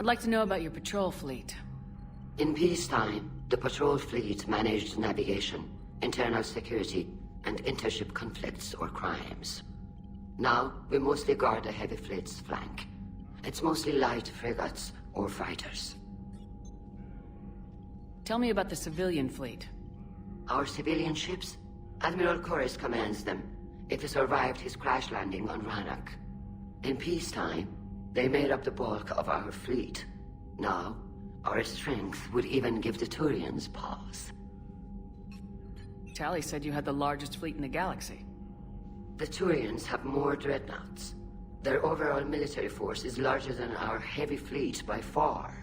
I'd like to know about your patrol fleet. In peacetime, the patrol fleet managed navigation, internal security, and intership conflicts or crimes. Now, we mostly guard the heavy fleet's flank. It's mostly light frigates or fighters. Tell me about the civilian fleet. Our civilian ships? Admiral Corus commands them. It survived his crash landing on Rannoch. In peacetime, they made up the bulk of our fleet. Now, our strength would even give the Turians pause. Tally said you had the largest fleet in the galaxy. The Turians have more dreadnoughts. Their overall military force is larger than our heavy fleet by far.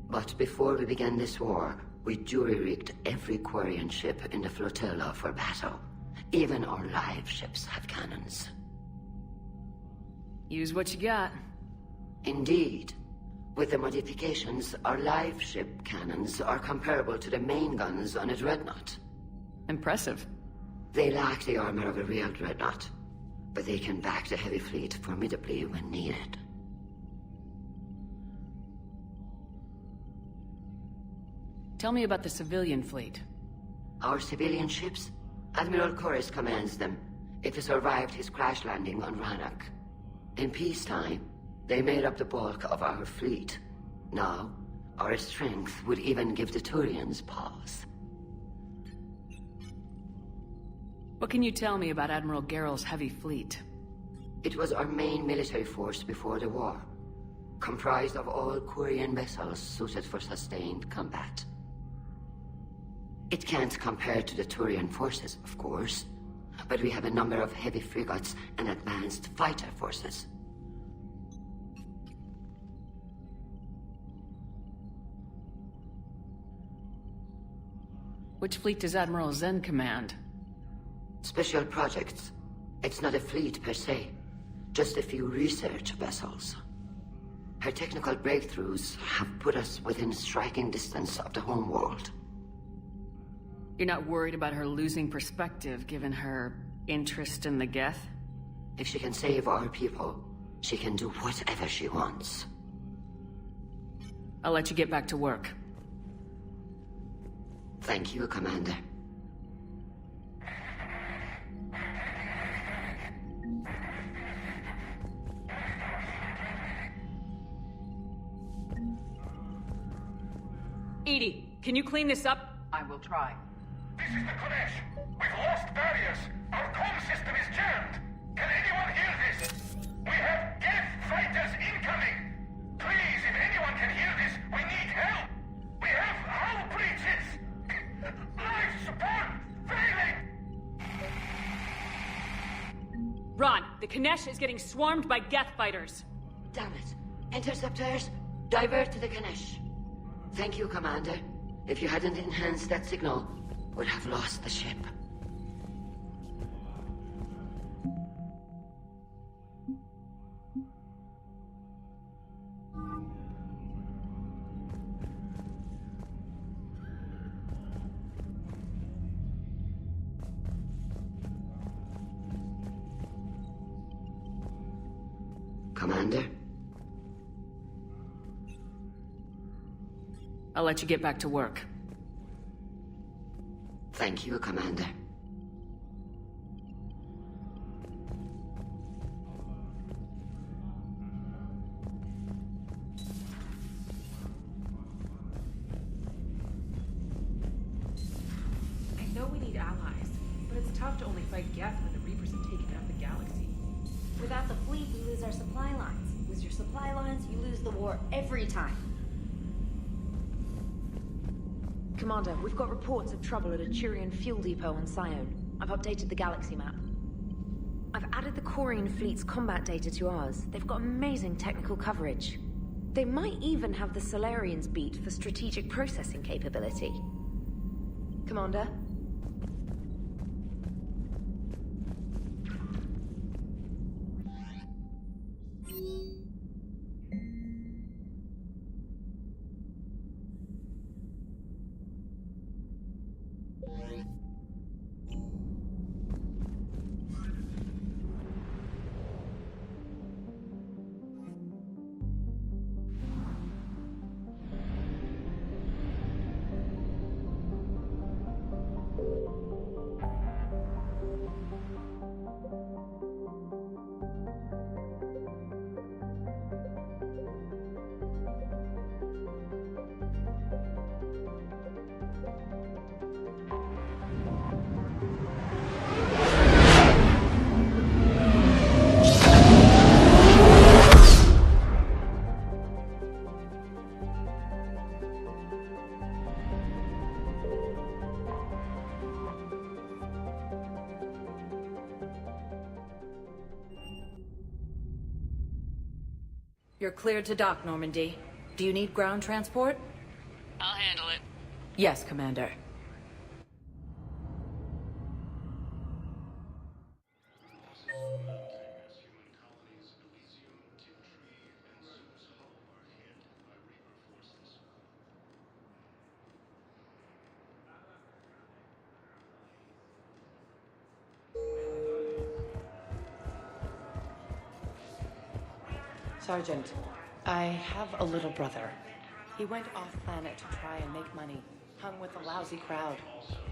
But before we began this war, we jury-rigged every Quarian ship in the flotilla for battle. Even our live ships have cannons. Use what you got. Indeed. With the modifications, our live ship cannons are comparable to the main guns on a dreadnought. Impressive. They lack the armor of a real dreadnought, but they can back the heavy fleet formidably when needed. Tell me about the civilian fleet. Our civilian ships? Admiral Corus commands them. It survived his crash landing on Rannoch. In peacetime, they made up the bulk of our fleet. Now, our strength would even give the Turians pause. What can you tell me about Admiral Geral's heavy fleet? It was our main military force before the war, comprised of all Quarian vessels suited for sustained combat. It can't compare to the Turian forces, of course, but we have a number of heavy frigates and advanced fighter forces. Which fleet does Admiral Zen command? Special projects. It's not a fleet per se, just a few research vessels. Her technical breakthroughs have put us within striking distance of the home world. You're not worried about her losing perspective, given her interest in the Geth? If she can save our people, she can do whatever she wants. I'll let you get back to work. Thank you, Commander. Edie, can you clean this up? I will try. This is the Kodesh. We've lost barriers. Our comm system is jammed. Can anyone hear this? We have Geth fighters incoming. Please, if anyone can hear this, we need help. We have hull breaches. Life support failing. Ron, the Kanesh is getting swarmed by Geth fighters. Damn it. Interceptors, divert to the Ganesh. Thank you, Commander. If you hadn't enhanced that signal, we'd have lost the ship. Commander? I'll let you get back to work. Thank you, Commander. I know we need allies, but it's tough to only fight Geth when the Reapers have taken out the galaxy. Without the fleet, we lose our supply lines. Lose your supply lines, you lose the war every time. Commander, we've got reports of trouble at a Turian fuel depot on Sione. I've updated the galaxy map. I've added the Quarian fleet's combat data to ours. They've got amazing technical coverage. They might even have the Solarians beat for strategic processing capability. Commander? You're cleared to dock, Normandy. Do you need ground transport? I'll handle it. Yes, Commander. Sergeant, I have a little brother. He went off-planet to try and make money. Hung with a lousy crowd.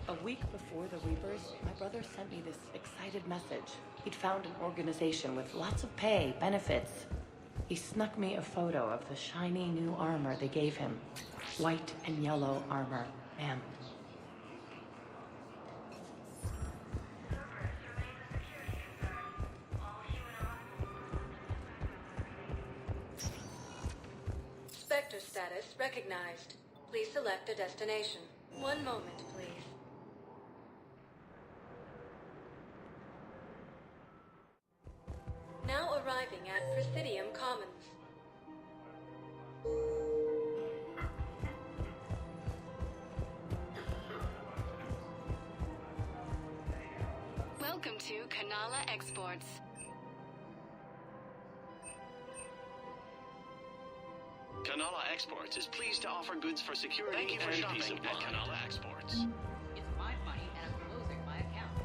A week before the Reapers, my brother sent me this excited message. He'd found an organization with lots of pay, benefits. He snuck me a photo of the shiny new armor they gave him. White and yellow armor, ma'am. Sector status recognized. Please select a destination. One moment, please. Now arriving at Presidium Commons. Welcome to Kanala Exports. Kanala Exports is pleased to offer goods for security and peace of mind. At Kanala Exports. It's my money and I'm closing my account.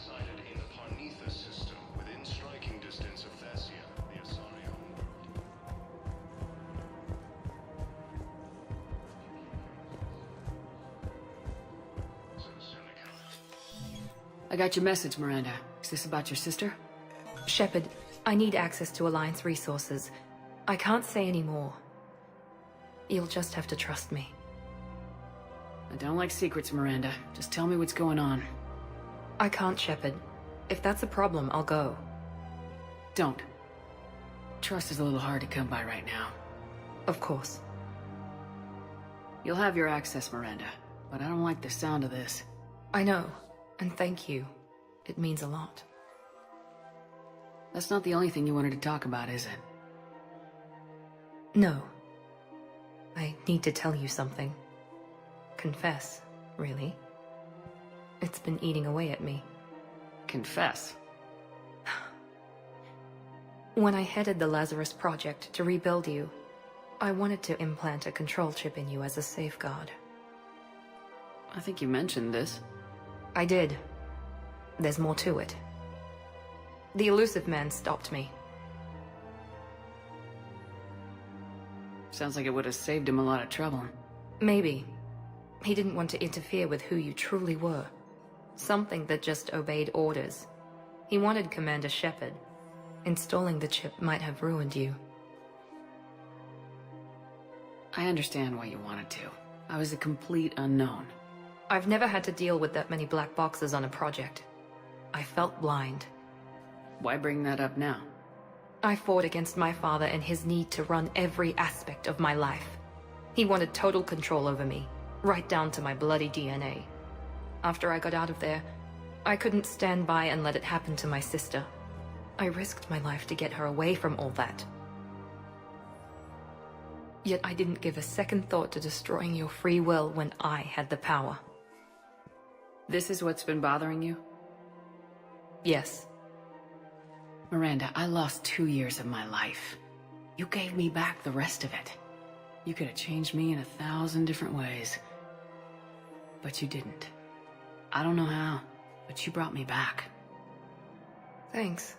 Sighted in the Parnitha system, within striking distance of Thessia, the Asari homeworld. I got your message, Miranda. Is this about your sister? Shepard, I need access to Alliance resources. I can't say any more. You'll just have to trust me. I don't like secrets, Miranda. Just tell me what's going on. I can't, Shepard. If that's a problem, I'll go. Don't. Trust is a little hard to come by right now. Of course. You'll have your access, Miranda. But I don't like the sound of this. I know. And thank you. It means a lot. That's not the only thing you wanted to talk about, is it? No. I need to tell you something. Confess, really. It's been eating away at me. Confess. When I headed the Lazarus Project to rebuild you, I wanted to implant a control chip in you as a safeguard. I think you mentioned this. I did. There's more to it. The elusive man stopped me. Sounds like it would have saved him a lot of trouble. Maybe. He didn't want to interfere with who you truly were. Something that just obeyed orders. He wanted Commander Shepard. Installing the chip might have ruined you. I understand why you wanted to. I was a complete unknown. I've never had to deal with that many black boxes on a project. I felt blind. Why bring that up now? I fought against my father and his need to run every aspect of my life. He wanted total control over me, right down to my bloody DNA. After I got out of there, I couldn't stand by and let it happen to my sister. I risked my life to get her away from all that. Yet I didn't give a second thought to destroying your free will when I had the power. This is what's been bothering you? Yes. Miranda, I lost 2 years of my life. You gave me back the rest of it. You could have changed me in 1,000 different ways. But you didn't. I don't know how, but you brought me back. Thanks.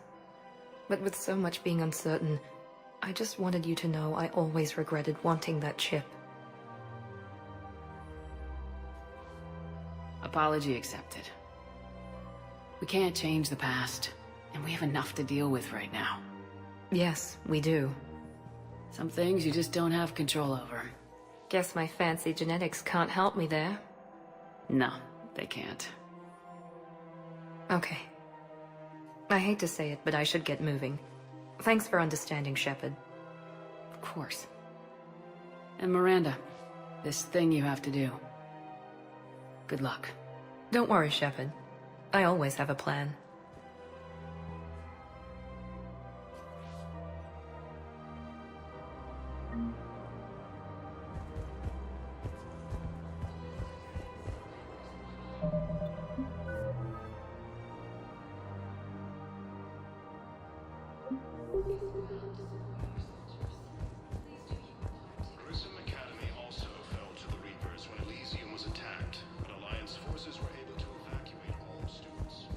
But with so much being uncertain, I just wanted you to know I always regretted wanting that chip. Apology accepted. We can't change the past, and we have enough to deal with right now. Yes, we do. Some things you just don't have control over. Guess my fancy genetics can't help me there. No, they can't. Okay. I hate to say it, but I should get moving. Thanks for understanding, Shepard. Of course. And Miranda, this thing you have to do. Good luck. Don't worry, Shepard. I always have a plan. Grissom Academy also fell to the Reapers when Elysium was attacked, but Alliance forces were able to evacuate all students.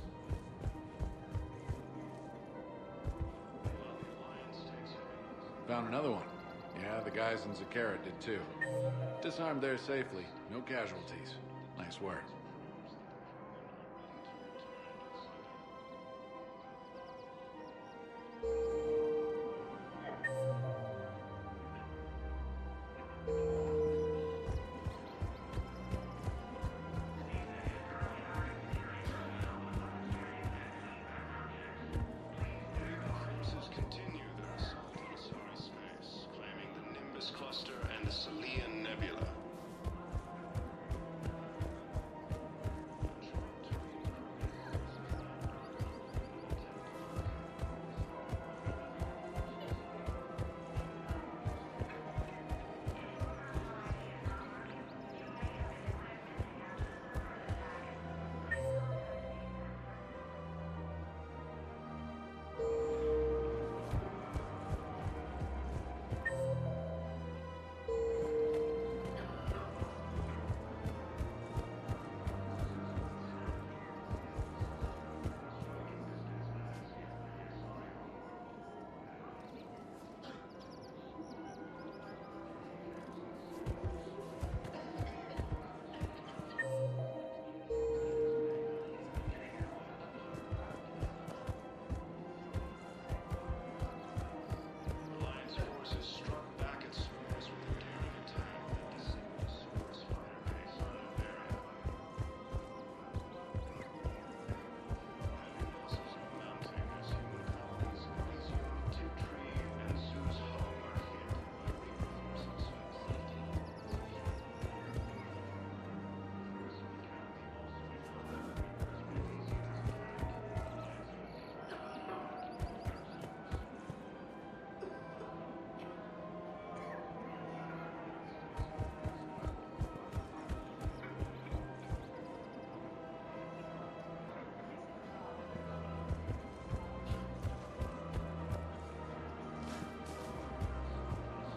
While the Alliance takes Found another one. Yeah, the guys in Zakara did too. Disarmed there safely. No casualties. Nice work. Forces continue their assault on Asari space, claiming the Nimbus cluster and the Salian Nebula. Alliance forces struck back at Source with a daring attack that disabled Source fighter base on Noveria. Heavy losses are mounting as human colonies in Elysium, Tiptree, and Zeus Home are hit by Reaper forces.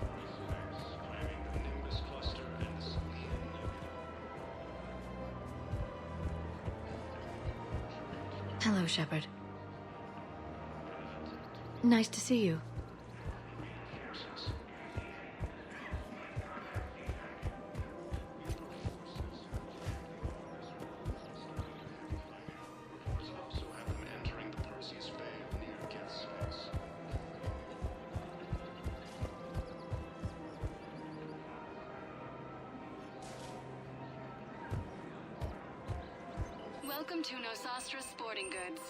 Claiming the Nimbus cluster and the Salian Nebula. Hello, Shepard. Nice to see you. Reports also have them entering the Perseus Veil near Geth's space. Welcome to Nosastra Sporting Goods.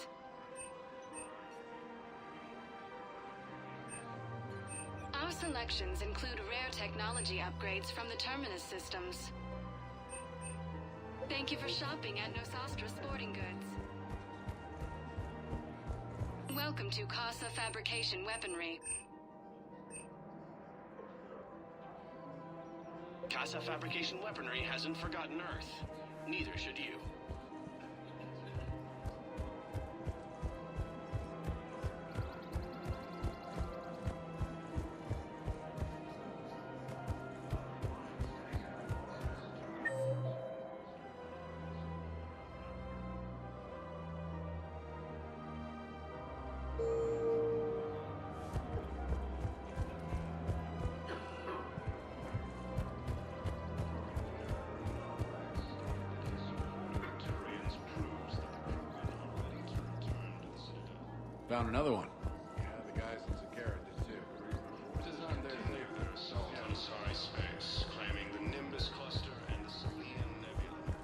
Our selections include rare technology upgrades from the Terminus systems. Thank you for shopping at Nosastra Sporting Goods. Welcome to Casa Fabrication Weaponry. Casa Fabrication Weaponry hasn't forgotten Earth. Neither should you. Found another one. Yeah, the guys in Zakara did too. Disarmed there Continue their assault on Asari space, claiming the Nimbus cluster and the Salian Nebula.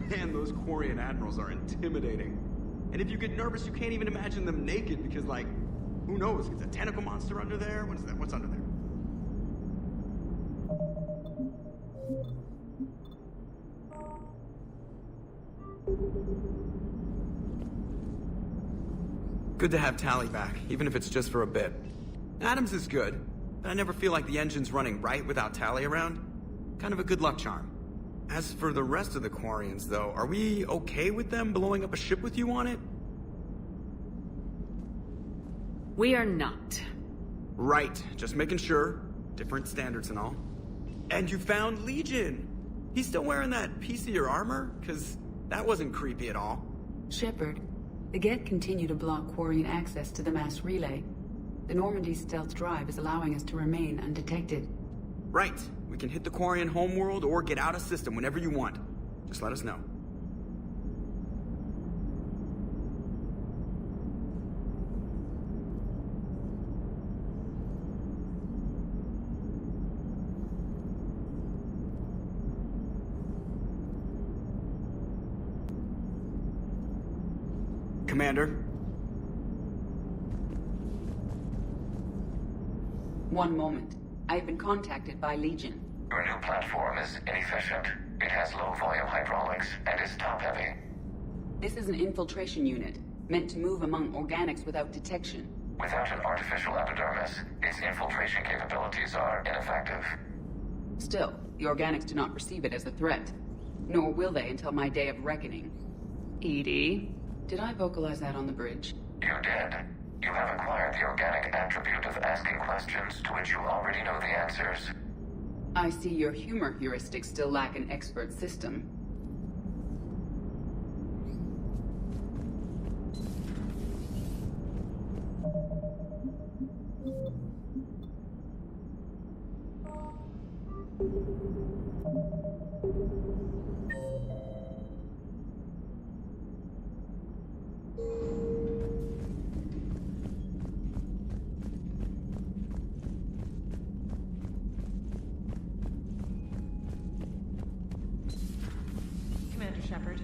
Man, those Quarian admirals are intimidating. And if you get nervous, you can't even imagine them naked because, like, who knows? It's a tentacle monster under there? What is that? What's under there? Good to have Tally back, even if it's just for a bit. Adams is good, but I never feel like the engine's running right without Tally around. Kind of a good luck charm. As for the rest of the Quarians, though, are we okay with them blowing up a ship with you on it? We are not. Right, just making sure. Different standards and all. And you found Legion! He's still wearing that piece of your armor? Cause that wasn't creepy at all. Shepard, the Geth continue to block Quarian access to the mass relay. The Normandy stealth drive is allowing us to remain undetected. Right. We can hit the Quarian homeworld or get out of system whenever you want. Just let us know. Commander? One moment. I've been contacted by Legion. Your new platform is inefficient. It has low-volume hydraulics and is top-heavy. This is an infiltration unit, meant to move among organics without detection. Without an artificial epidermis, its infiltration capabilities are ineffective. Still, the organics do not perceive it as a threat. Nor will they until my day of reckoning. EDI, did I vocalize that on the bridge? You did. You have acquired the organic attribute of asking questions to which you already know the answers. I see your humor heuristics still lack an expert system. Commander Shepard.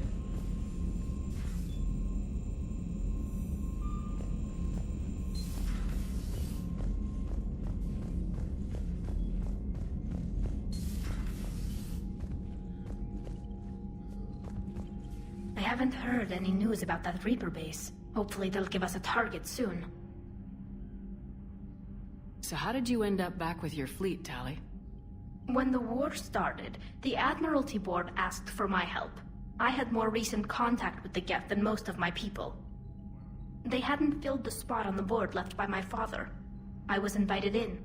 I haven't heard any news about that Reaper base. Hopefully they'll give us a target soon. So how did you end up back with your fleet, Tally? When the war started, the Admiralty Board asked for my help. I had more recent contact with the Geth than most of my people. They hadn't filled the spot on the board left by my father. I was invited in.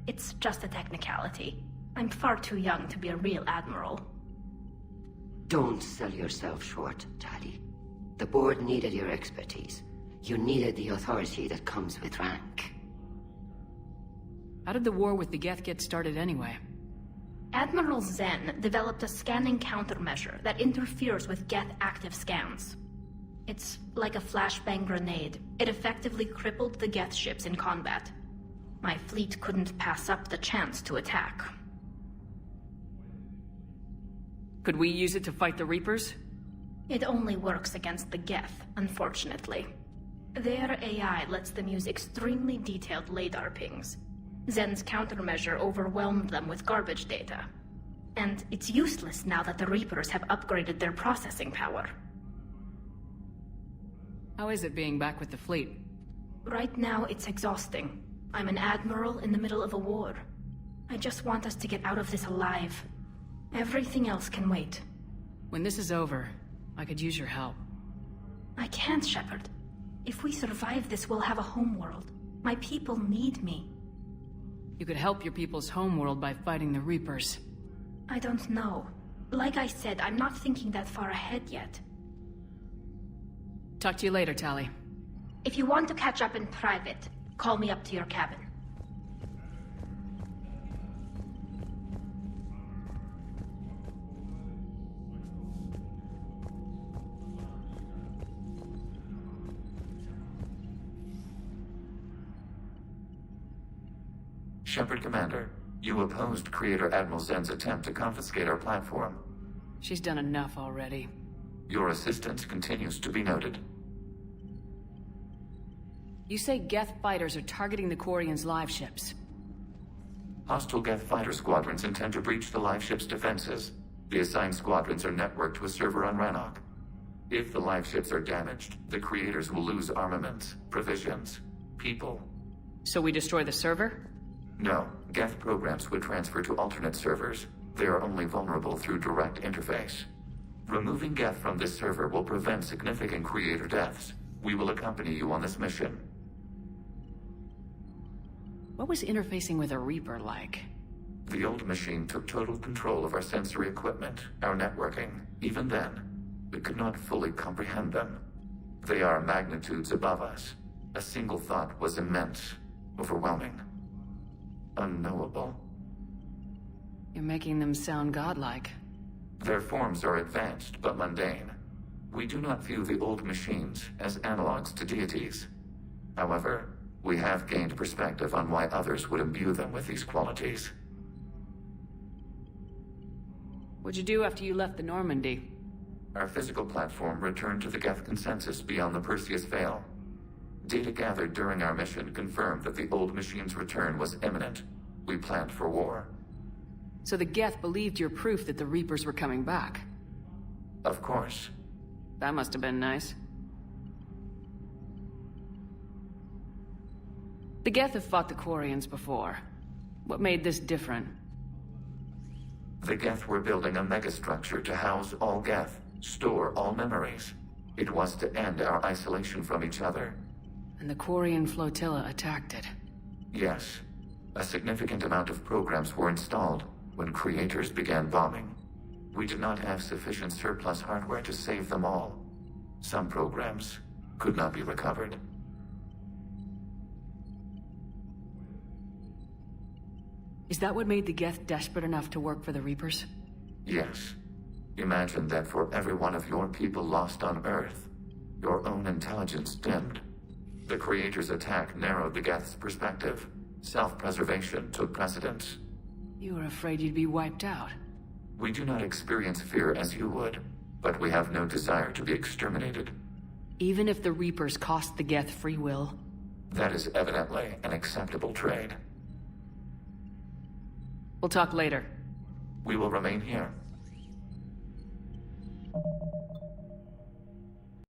It's just a technicality. I'm far too young to be a real admiral. Don't sell yourself short, Tally. The board needed your expertise. You needed the authority that comes with rank. How did the war with the Geth get started anyway? Admiral Zen developed a scanning countermeasure that interferes with Geth active scans. It's like a flashbang grenade. It effectively crippled the Geth ships in combat. My fleet couldn't pass up the chance to attack. Could we use it to fight the Reapers? It only works against the Geth, unfortunately. Their AI lets them use extremely detailed LADAR pings. Zen's countermeasure overwhelmed them with garbage data. And it's useless now that the Reapers have upgraded their processing power. How is it being back with the fleet? Right now, it's exhausting. I'm an admiral in the middle of a war. I just want us to get out of this alive. Everything else can wait. When this is over, I could use your help. I can't, Shepard. If we survive this, we'll have a homeworld. My people need me. You could help your people's homeworld by fighting the Reapers. I don't know. Like I said, I'm not thinking that far ahead yet. Talk to you later, Tally. If you want to catch up in private, call me up to your cabin. Shepard Commander, you opposed Creator Admiral Zen's attempt to confiscate our platform. She's done enough already. Your assistance continues to be noted. You say Geth fighters are targeting the Quarians' live ships. Hostile Geth fighter squadrons intend to breach the live ship's defenses. The assigned squadrons are networked to a server on Rannoch. If the live ships are damaged, the creators will lose armaments, provisions, people. So we destroy the server? No, Geth programs would transfer to alternate servers. They are only vulnerable through direct interface. Removing Geth from this server will prevent significant creator deaths. We will accompany you on this mission. What was interfacing with a Reaper like? The old machine took total control of our sensory equipment, our networking. Even then, we could not fully comprehend them. They are magnitudes above us. A single thought was immense, overwhelming, unknowable. You're making them sound godlike. Their forms are advanced but mundane. We do not view the old machines as analogs to deities. However, we have gained perspective on why others would imbue them with these qualities. What'd you do after you left the Normandy? Our physical platform returned to the Geth consensus beyond the Perseus Veil. Data gathered during our mission confirmed that the old machine's return was imminent. We planned for war. So the Geth believed your proof that the Reapers were coming back? Of course. That must have been nice. The Geth have fought the Quarians before. What made this different? The Geth were building a megastructure to house all Geth, store all memories. It was to end our isolation from each other. And the Quarian flotilla attacked it. Yes. A significant amount of programs were installed when creators began bombing. We did not have sufficient surplus hardware to save them all. Some programs could not be recovered. Is that what made the Geth desperate enough to work for the Reapers? Yes. Imagine that for every one of your people lost on Earth, your own intelligence dimmed. The Creator's attack narrowed the Geth's perspective. Self-preservation took precedence. You were afraid you'd be wiped out. We do not experience fear as you would, but we have no desire to be exterminated. Even if the Reapers cost the Geth free will? That is evidently an acceptable trade. We'll talk later. We will remain here.